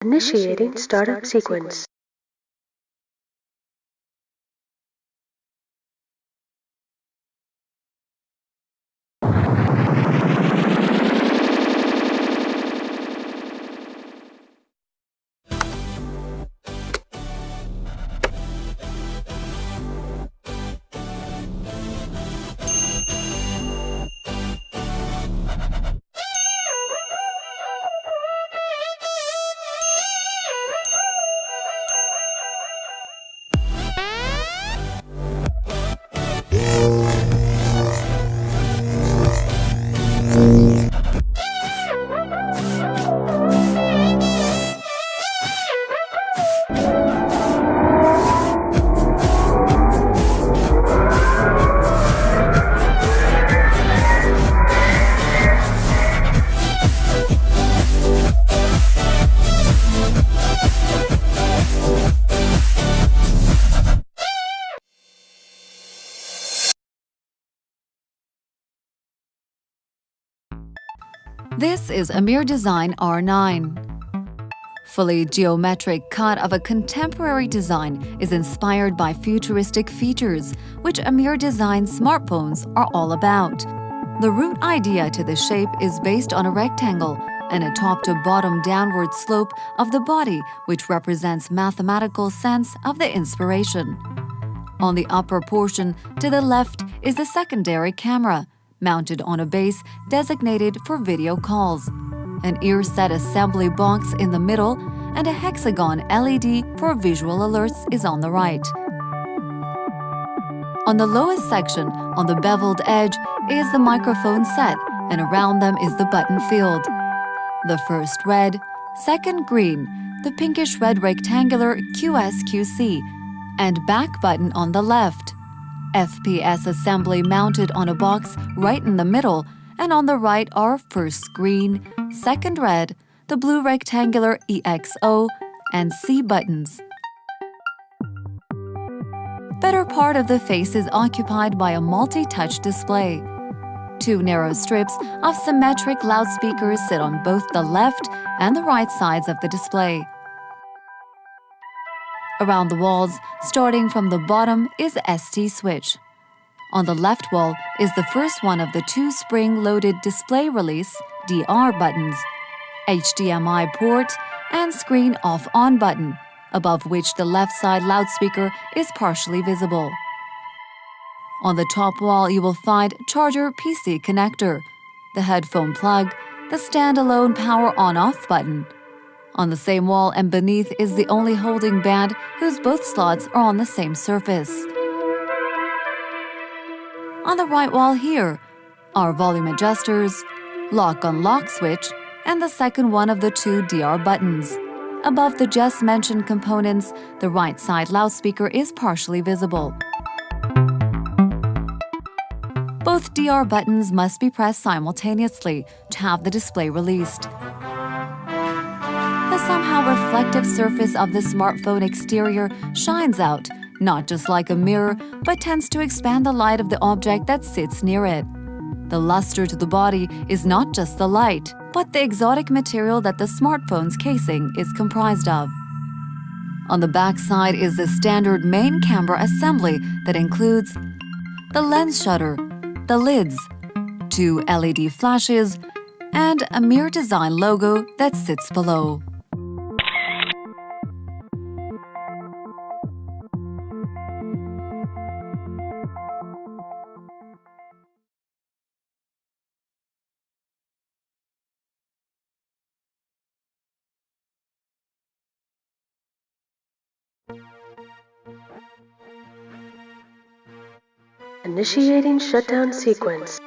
Initiating startup sequence. This is AMIR-R9. Fully geometric cut of a contemporary design is inspired by futuristic features, which AMIR-design smartphones are all about. The root idea to the shape is based on a rectangle and a top-to-bottom downward slope of the body, which represents mathematical sense of the inspiration. On the upper portion to the left is the secondary camera, mounted on a base designated for video calls. An ear-set assembly box in the middle and a hexagon LED for visual alerts is on the right. On the lowest section, on the beveled edge, is the microphone set, and around them is the button field. The first red, second green, the pinkish-red rectangular QSQC, and back button on the left. FPS assembly mounted on a box right in the middle, and on the right are first green, second red, the blue rectangular EXO, and C buttons. Better part of the face is occupied by a multi-touch display. Two narrow strips of symmetric loudspeakers sit on both the left and the right sides of the display. Around the walls, starting from the bottom, is the ST switch. On the left wall is the first one of the two spring-loaded display release DR buttons, HDMI port, and screen off-on button, above which the left side loudspeaker is partially visible. On the top wall you will find charger PC connector, the headphone plug, the standalone power on-off button. On the same wall and beneath is the only holding band whose both slots are on the same surface. On the right wall here are volume adjusters, lock-unlock switch, and the second one of the two DR buttons. Above the just mentioned components, the right side loudspeaker is partially visible. Both DR buttons must be pressed simultaneously to have the display released. The somehow reflective surface of the smartphone exterior shines out, not just like a mirror, but tends to expand the light of the object that sits near it. The luster to the body is not just the light, but the exotic material that the smartphone's casing is comprised of. On the back side is the standard main camera assembly that includes the lens shutter, the lids, two LED flashes, and a AMIR-design logo that sits below. Initiating shutdown sequence.